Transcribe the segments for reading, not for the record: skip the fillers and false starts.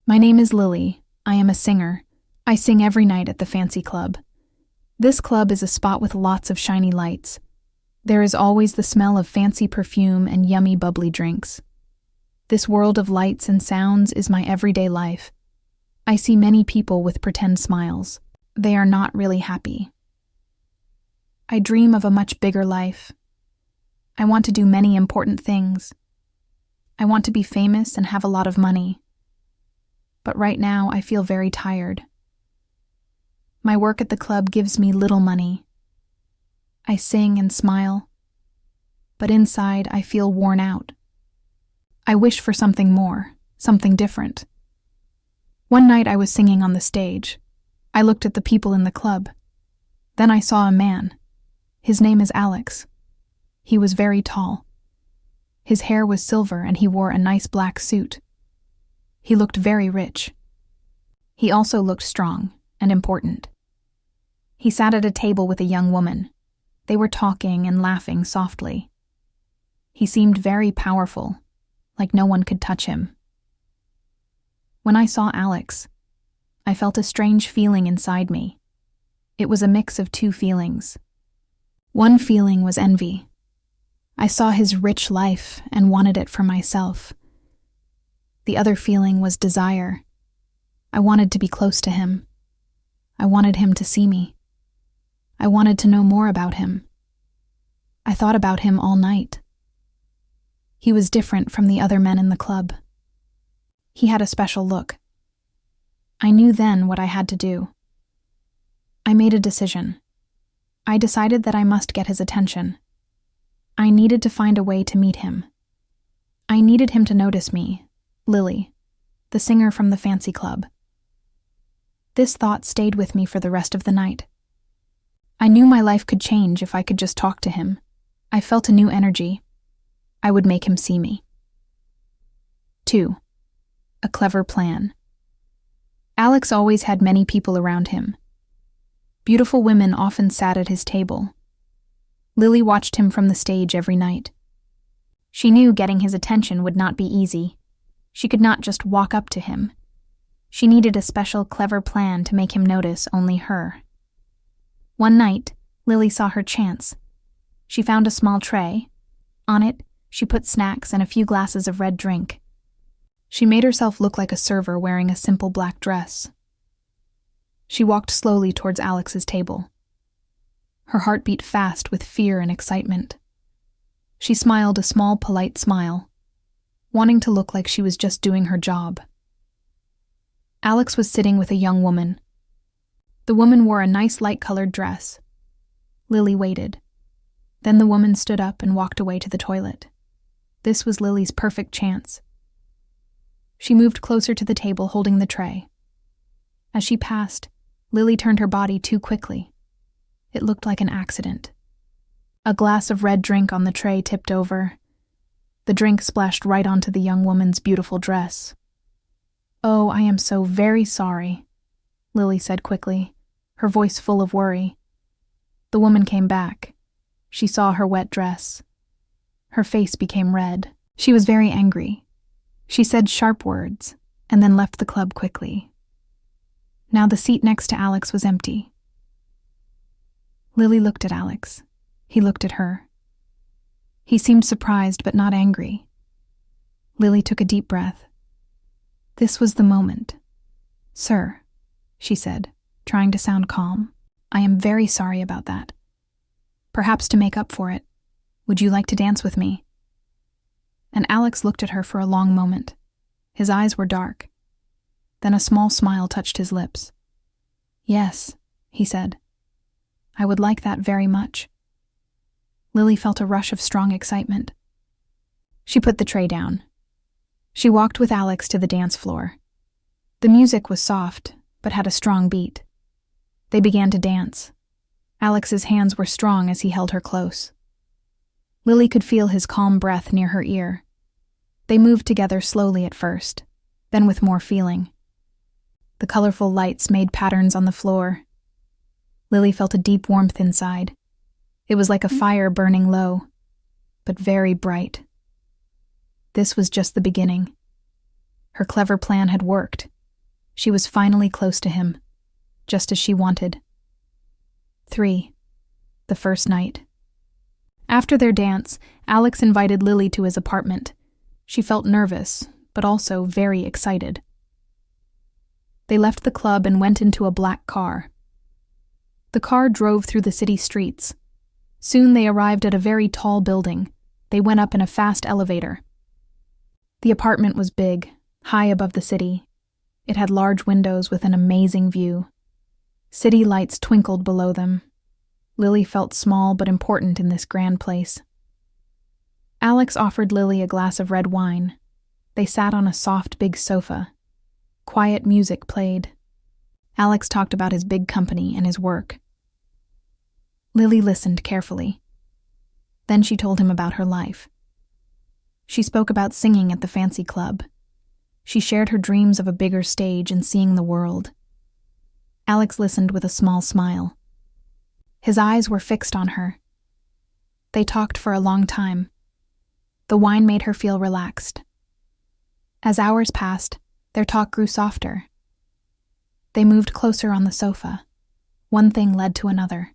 My name is Lily. I am a singer. I sing every night at the fancy club. This club is a spot with lots of shiny lights. There is always the smell of fancy perfume and yummy bubbly drinks. This world of lights and sounds is my everyday life. I see many people with pretend smiles. They are not really happy. I dream of a much bigger life. I want to do many important things. I want to be famous and have a lot of money. But right now I feel very tired. My work at the club gives me little money. I sing and smile, but inside I feel worn out. I wish for something more, something different. One night I was singing on the stage. I looked at the people in the club. Then I saw a man. His name is Alex. He was very tall. His hair was silver and he wore a nice black suit. He looked very rich. He also looked strong and important. He sat at a table with a young woman. They were talking and laughing softly. He seemed very powerful, like no one could touch him. When I saw Alex, I felt a strange feeling inside me. It was a mix of two feelings. One feeling was envy. I saw his rich life and wanted it for myself. The other feeling was desire. I wanted to be close to him. I wanted him to see me. I wanted to know more about him. I thought about him all night. He was different from the other men in the club. He had a special look. I knew then what I had to do. I made a decision. I decided that I must get his attention. I needed to find a way to meet him. I needed him to notice me, Lily, the singer from the fancy club. This thought stayed with me for the rest of the night. I knew my life could change if I could just talk to him. I felt a new energy. I would make him see me. 2. A clever plan. Alex always had many people around him. Beautiful women often sat at his table. Lily watched him from the stage every night. She knew getting his attention would not be easy. She could not just walk up to him. She needed a special, clever plan to make him notice only her. One night, Lily saw her chance. She found a small tray. On it, she put snacks and a few glasses of red drink. She made herself look like a server wearing a simple black dress. She walked slowly towards Alex's table. Her heart beat fast with fear and excitement. She smiled a small, polite smile, wanting to look like she was just doing her job. Alex was sitting with a young woman. The woman wore a nice light-colored dress. Lily waited. Then the woman stood up and walked away to the toilet. This was Lily's perfect chance. She moved closer to the table holding the tray. As she passed, Lily turned her body too quickly. It looked like an accident. A glass of red drink on the tray tipped over. The drink splashed right onto the young woman's beautiful dress. "Oh, I am so very sorry," Lily said quickly, her voice full of worry. The woman came back. She saw her wet dress. Her face became red. She was very angry. She said sharp words, and then left the club quickly. Now the seat next to Alex was empty. Lily looked at Alex. He looked at her. He seemed surprised but not angry. Lily took a deep breath. This was the moment. "Sir," she said, trying to sound calm, "I am very sorry about that. Perhaps to make up for it, would you like to dance with me?" And Alex looked at her for a long moment. His eyes were dark. Then a small smile touched his lips. "Yes," he said. "I would like that very much." Lily felt a rush of strong excitement. She put the tray down. She walked with Alex to the dance floor. The music was soft, but had a strong beat. They began to dance. Alex's hands were strong as he held her close. Lily could feel his calm breath near her ear. They moved together slowly at first, then with more feeling. The colorful lights made patterns on the floor. Lily felt a deep warmth inside. It was like a fire burning low, but very bright. This was just the beginning. Her clever plan had worked. She was finally close to him, just as she wanted. 3. The first night. After their dance, Alex invited Lily to his apartment. She felt nervous, but also very excited. They left the club and went into a black car. The car drove through the city streets. Soon they arrived at a very tall building. They went up in a fast elevator. The apartment was big, high above the city. It had large windows with an amazing view. City lights twinkled below them. Lily felt small but important in this grand place. Alex offered Lily a glass of red wine. They sat on a soft, big sofa. Quiet music played. Alex talked about his big company and his work. Lily listened carefully. Then she told him about her life. She spoke about singing at the fancy club. She shared her dreams of a bigger stage and seeing the world. Alex listened with a small smile. His eyes were fixed on her. They talked for a long time. The wine made her feel relaxed. As hours passed, their talk grew softer. They moved closer on the sofa. One thing led to another.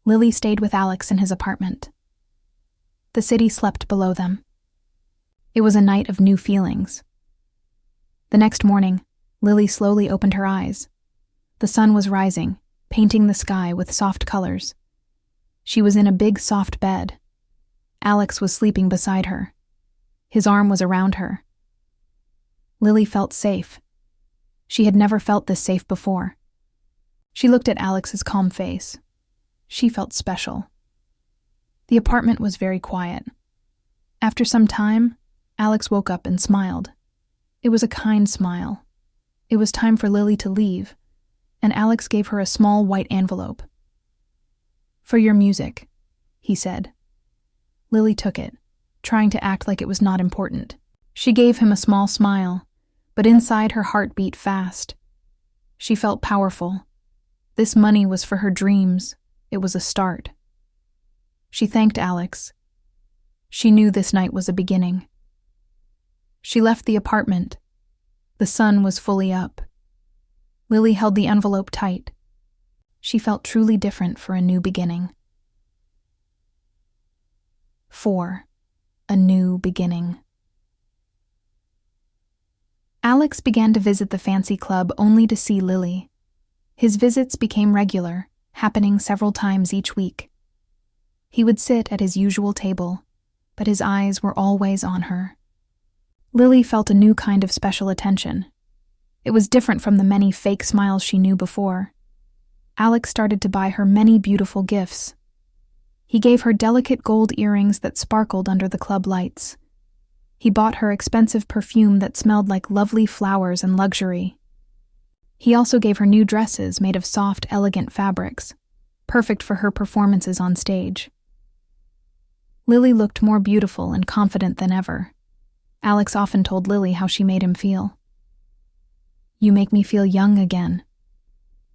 Lily stayed with Alex in his apartment. The city slept below them. It was a night of new feelings. The next morning, Lily slowly opened her eyes. The sun was rising, painting the sky with soft colors. She was in a big, soft bed. Alex was sleeping beside her. His arm was around her. Lily felt safe. She had never felt this safe before. She looked at Alex's calm face. She felt special. The apartment was very quiet. After some time, Alex woke up and smiled. It was a kind smile. It was time for Lily to leave, and Alex gave her a small white envelope. "For your music," he said. Lily took it, trying to act like it was not important. She gave him a small smile, but inside her heart beat fast. She felt powerful. This money was for her dreams. It was a start. She thanked Alex. She knew this night was a beginning. She left the apartment. The sun was fully up. Lily held the envelope tight. She felt truly different for a new beginning. 4. A new beginning. Alex began to visit the fancy club only to see Lily. His visits became regular, happening several times each week. He would sit at his usual table, but his eyes were always on her. Lily felt a new kind of special attention. It was different from the many fake smiles she knew before. Alex started to buy her many beautiful gifts. He gave her delicate gold earrings that sparkled under the club lights. He bought her expensive perfume that smelled like lovely flowers and luxury. He also gave her new dresses made of soft, elegant fabrics, perfect for her performances on stage. Lily looked more beautiful and confident than ever. Alex often told Lily how she made him feel. "You make me feel young again,"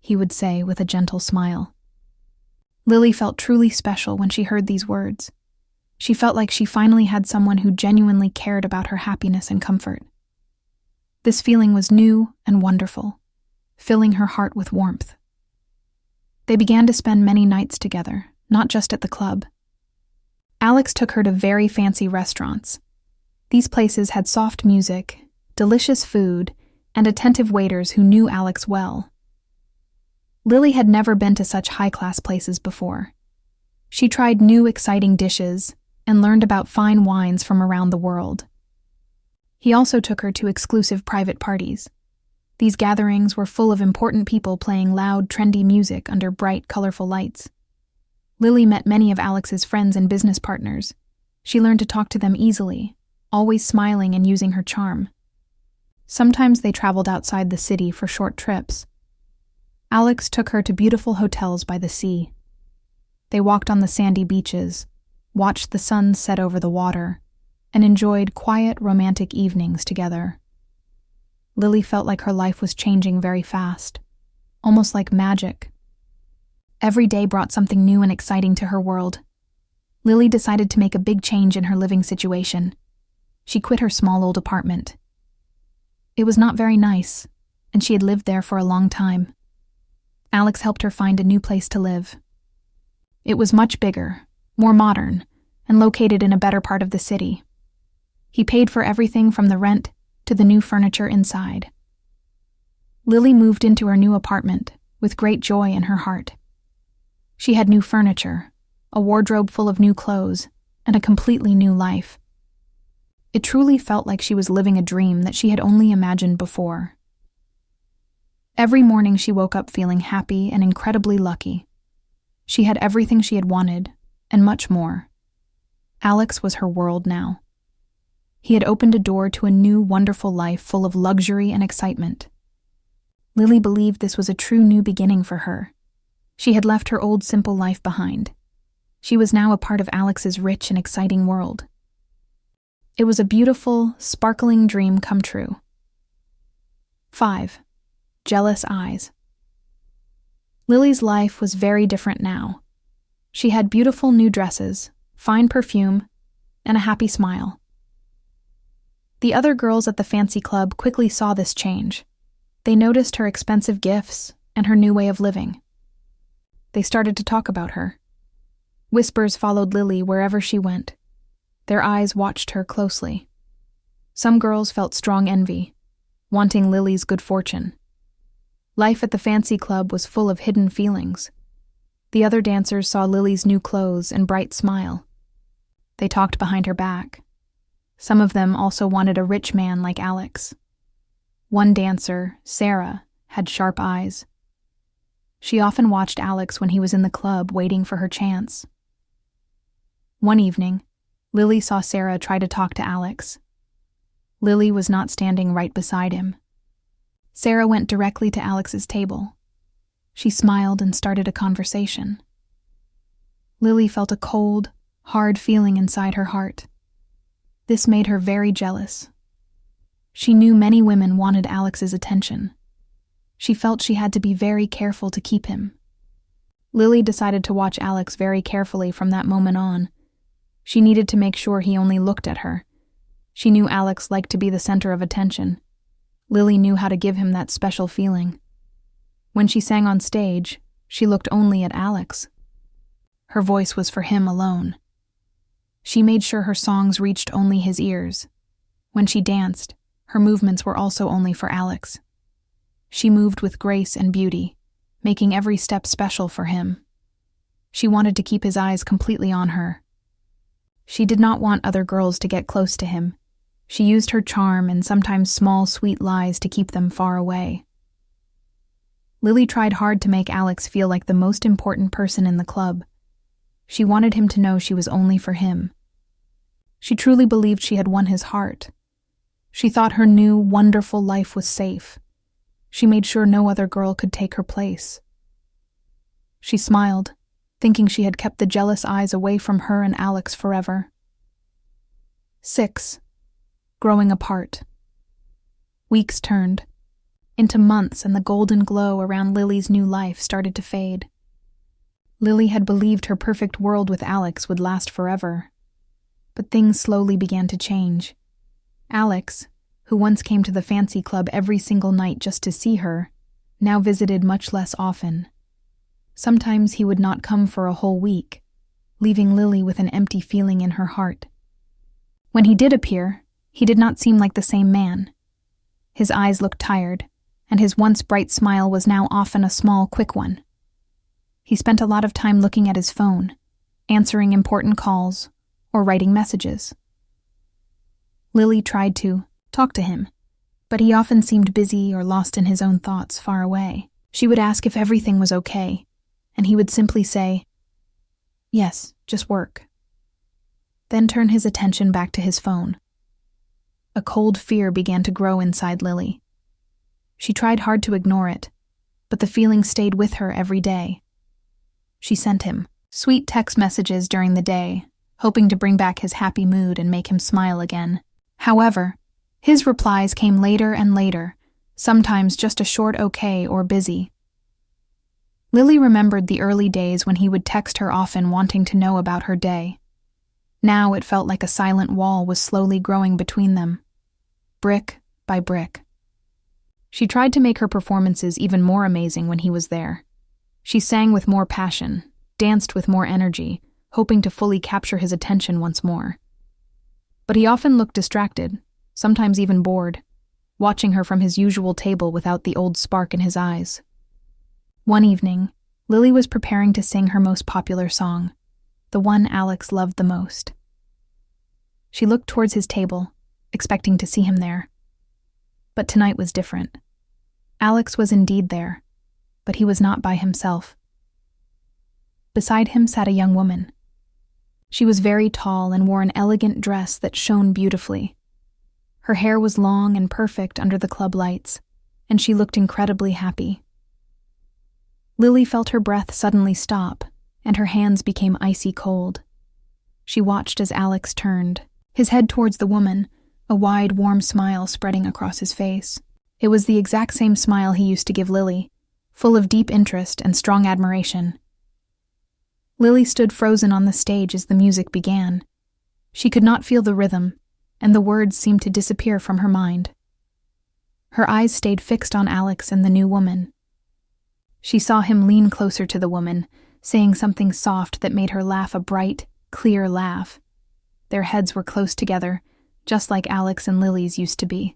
he would say with a gentle smile. Lily felt truly special when she heard these words. She felt like she finally had someone who genuinely cared about her happiness and comfort. This feeling was new and wonderful, filling her heart with warmth. They began to spend many nights together, not just at the club. Alex took her to very fancy restaurants. These places had soft music, delicious food, and attentive waiters who knew Alex well. Lily had never been to such high-class places before. She tried new, exciting dishes and learned about fine wines from around the world. He also took her to exclusive private parties. These gatherings were full of important people playing loud, trendy music under bright, colorful lights. Lily met many of Alex's friends and business partners. She learned to talk to them easily, always smiling and using her charm. Sometimes they traveled outside the city for short trips. Alex took her to beautiful hotels by the sea. They walked on the sandy beaches, watched the sun set over the water, and enjoyed quiet, romantic evenings together. Lily felt like her life was changing very fast, almost like magic. Every day brought something new and exciting to her world. Lily decided to make a big change in her living situation. She quit her small old apartment. It was not very nice, and she had lived there for a long time. Alex helped her find a new place to live. It was much bigger, more modern, and located in a better part of the city. He paid for everything from the rent to the new furniture inside. Lily moved into her new apartment with great joy in her heart. She had new furniture, a wardrobe full of new clothes, and a completely new life. It truly felt like she was living a dream that she had only imagined before. Every morning she woke up feeling happy and incredibly lucky. She had everything she had wanted, and much more. Alex was her world now. He had opened a door to a new, wonderful life full of luxury and excitement. Lily believed this was a true new beginning for her. She had left her old simple life behind. She was now a part of Alex's rich and exciting world. It was a beautiful, sparkling dream come true. 5. Jealous eyes. Lily's life was very different now. She had beautiful new dresses, fine perfume, and a happy smile. The other girls at the fancy club quickly saw this change. They noticed her expensive gifts and her new way of living. They started to talk about her. Whispers followed Lily wherever she went. Their eyes watched her closely. Some girls felt strong envy, wanting Lily's good fortune. Life at the fancy club was full of hidden feelings. The other dancers saw Lily's new clothes and bright smile. They talked behind her back. Some of them also wanted a rich man like Alex. One dancer, Sarah, had sharp eyes. She often watched Alex when he was in the club waiting for her chance. One evening, Lily saw Sarah try to talk to Alex. Lily was not standing right beside him. Sarah went directly to Alex's table. She smiled and started a conversation. Lily felt a cold, hard feeling inside her heart. This made her very jealous. She knew many women wanted Alex's attention. She felt she had to be very careful to keep him. Lily decided to watch Alex very carefully from that moment on. She needed to make sure he only looked at her. She knew Alex liked to be the center of attention. Lily knew how to give him that special feeling. When she sang on stage, she looked only at Alex. Her voice was for him alone. She made sure her songs reached only his ears. When she danced, her movements were also only for Alex. She moved with grace and beauty, making every step special for him. She wanted to keep his eyes completely on her. She did not want other girls to get close to him. She used her charm and sometimes small, sweet lies to keep them far away. Lily tried hard to make Alex feel like the most important person in the club. She wanted him to know she was only for him. She truly believed she had won his heart. She thought her new, wonderful life was safe. She made sure no other girl could take her place. She smiled, thinking she had kept the jealous eyes away from her and Alex forever. 6. Growing apart. Weeks turned into months, and the golden glow around Lily's new life started to fade. Lily had believed her perfect world with Alex would last forever. But things slowly began to change. Alex, who once came to the fancy club every single night just to see her, now visited much less often. Sometimes he would not come for a whole week, leaving Lily with an empty feeling in her heart. When he did appear, he did not seem like the same man. His eyes looked tired, and his once bright smile was now often a small, quick one. He spent a lot of time looking at his phone, answering important calls, or writing messages. Lily tried to talk to him, but he often seemed busy or lost in his own thoughts far away. She would ask if everything was okay, and he would simply say, "Yes, just work." Then turn his attention back to his phone. A cold fear began to grow inside Lily. She tried hard to ignore it, but the feeling stayed with her every day. She sent him sweet text messages during the day, hoping to bring back his happy mood and make him smile again. However, his replies came later and later, sometimes just a short okay or busy. Lily remembered the early days when he would text her often wanting to know about her day. Now it felt like a silent wall was slowly growing between them, brick by brick. She tried to make her performances even more amazing when he was there. She sang with more passion, danced with more energy, hoping to fully capture his attention once more. But he often looked distracted, sometimes even bored, watching her from his usual table without the old spark in his eyes. One evening, Lily was preparing to sing her most popular song, the one Alex loved the most. She looked towards his table, expecting to see him there. But tonight was different. Alex was indeed there, but he was not by himself. Beside him sat a young woman. She was very tall and wore an elegant dress that shone beautifully. Her hair was long and perfect under the club lights, and she looked incredibly happy. Lily felt her breath suddenly stop, and her hands became icy cold. She watched as Alex turned, his head towards the woman, a wide, warm smile spreading across his face. It was the exact same smile he used to give Lily, full of deep interest and strong admiration. Lily stood frozen on the stage as the music began. She could not feel the rhythm, and the words seemed to disappear from her mind. Her eyes stayed fixed on Alex and the new woman. She saw him lean closer to the woman, saying something soft that made her laugh a bright, clear laugh. Their heads were close together, just like Alex and Lily's used to be.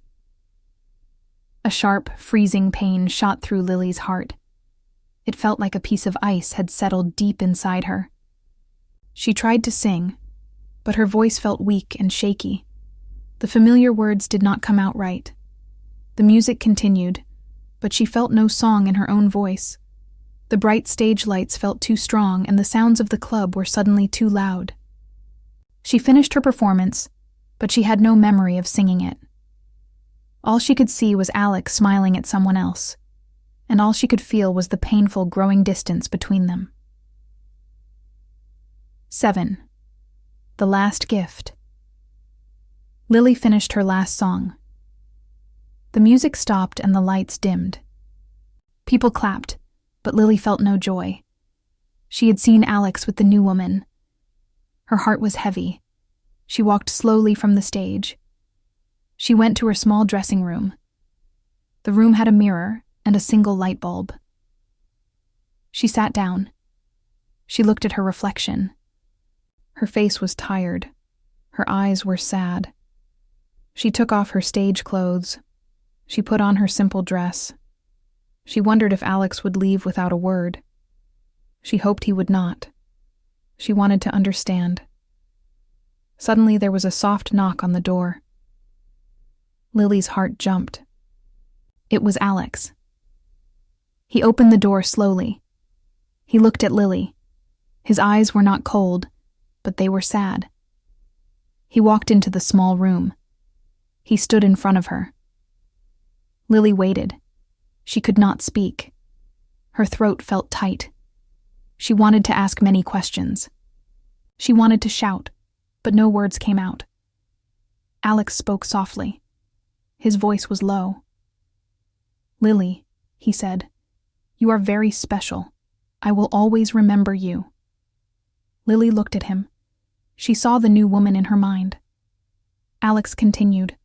A sharp, freezing pain shot through Lily's heart. It felt like a piece of ice had settled deep inside her. She tried to sing, but her voice felt weak and shaky. The familiar words did not come out right. The music continued, but she felt no song in her own voice. The bright stage lights felt too strong, and the sounds of the club were suddenly too loud. She finished her performance, but she had no memory of singing it. All she could see was Alex smiling at someone else, and all she could feel was the painful growing distance between them. 7. The Last Gift. Lily finished her last song. The music stopped and the lights dimmed. People clapped, but Lily felt no joy. She had seen Alex with the new woman. Her heart was heavy. She walked slowly from the stage. She went to her small dressing room. The room had a mirror and a single light bulb. She sat down. She looked at her reflection. Her face was tired. Her eyes were sad. She took off her stage clothes. She put on her simple dress. She wondered if Alex would leave without a word. She hoped he would not. She wanted to understand. Suddenly there was a soft knock on the door. Lily's heart jumped. It was Alex. He opened the door slowly. He looked at Lily. His eyes were not cold, but they were sad. He walked into the small room. He stood in front of her. Lily waited. She could not speak. Her throat felt tight. She wanted to ask many questions. She wanted to shout, but no words came out. Alex spoke softly. His voice was low. "Lily," he said, "you are very special. I will always remember you." Lily looked at him. She saw the new woman in her mind. Alex continued,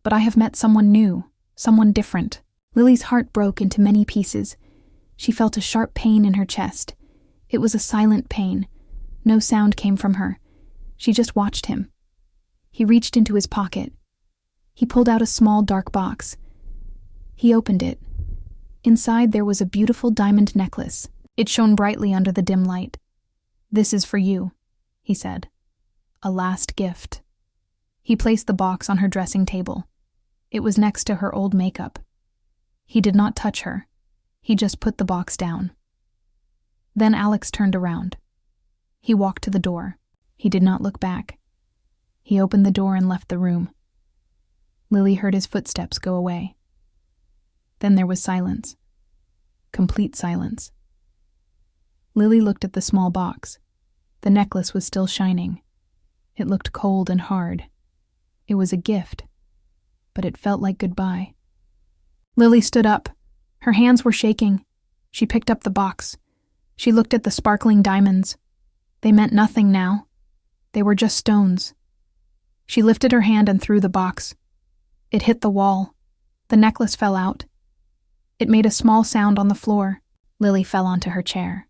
"But I have met someone new, someone different." Lily's heart broke into many pieces. She felt a sharp pain in her chest. It was a silent pain. No sound came from her. She just watched him. He reached into his pocket. He pulled out a small dark box. He opened it. Inside there was a beautiful diamond necklace. It shone brightly under the dim light. "This is for you," he said. "A last gift." He placed the box on her dressing table. It was next to her old makeup. He did not touch her. He just put the box down. Then Alex turned around. He walked to the door. He did not look back. He opened the door and left the room. Lily heard his footsteps go away. Then there was silence. Complete silence. Lily looked at the small box. The necklace was still shining. It looked cold and hard. It was a gift, but it felt like goodbye. Lily stood up. Her hands were shaking. She picked up the box. She looked at the sparkling diamonds. They meant nothing now. They were just stones. She lifted her hand and threw the box. It hit the wall. The necklace fell out. It made a small sound on the floor. Lily fell onto her chair.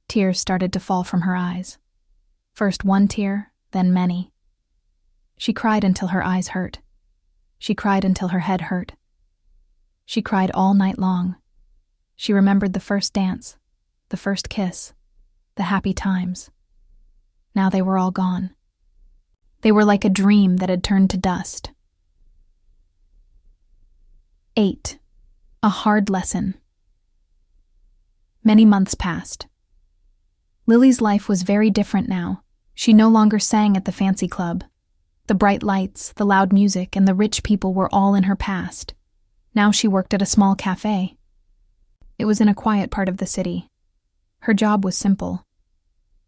Tears started to fall from her eyes. First one tear, then many. She cried until her eyes hurt. She cried until her head hurt. She cried all night long. She remembered the first dance, the first kiss, the happy times. Now they were all gone. They were like a dream that had turned to dust. 8. A hard lesson. Many months passed. Lily's life was very different now. She no longer sang at the fancy club. The bright lights, the loud music, and the rich people were all in her past. Now she worked at a small cafe. It was in a quiet part of the city. Her job was simple.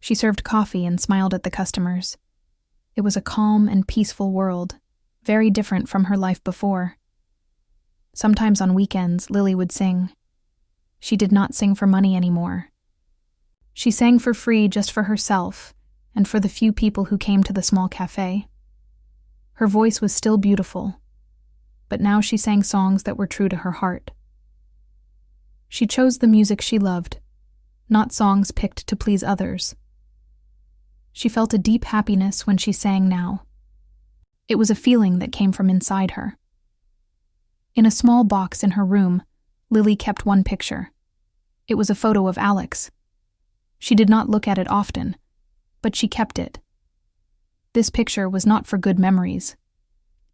She served coffee and smiled at the customers. It was a calm and peaceful world, very different from her life before. Sometimes on weekends, Lily would sing. She did not sing for money anymore. She sang for free just for herself and for the few people who came to the small cafe. Her voice was still beautiful, but now she sang songs that were true to her heart. She chose the music she loved, not songs picked to please others. She felt a deep happiness when she sang now. It was a feeling that came from inside her. In a small box in her room, Lily kept one picture. It was a photo of Alex. She did not look at it often, but she kept it. This picture was not for good memories.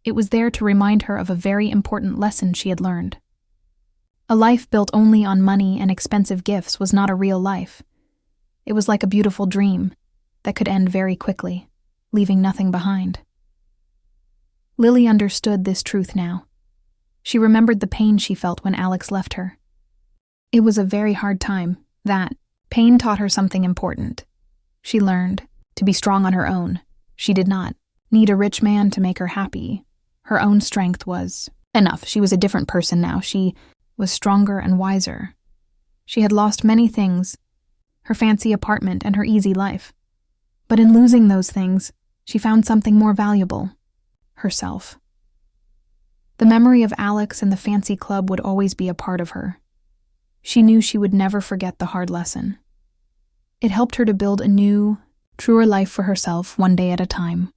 It was there to remind her of a very important lesson she had learned. A life built only on money and expensive gifts was not a real life. It was like a beautiful dream that could end very quickly, leaving nothing behind. Lily understood this truth now. She remembered the pain she felt when Alex left her. It was a very hard time. That pain taught her something important. She learned to be strong on her own. She did not need a rich man to make her happy. Her own strength was enough. She was a different person now. She was stronger and wiser. She had lost many things, her fancy apartment and her easy life. But in losing those things, she found something more valuable: herself. The memory of Alex and the fancy club would always be a part of her. She knew she would never forget the hard lesson. It helped her to build a new, truer life for herself one day at a time.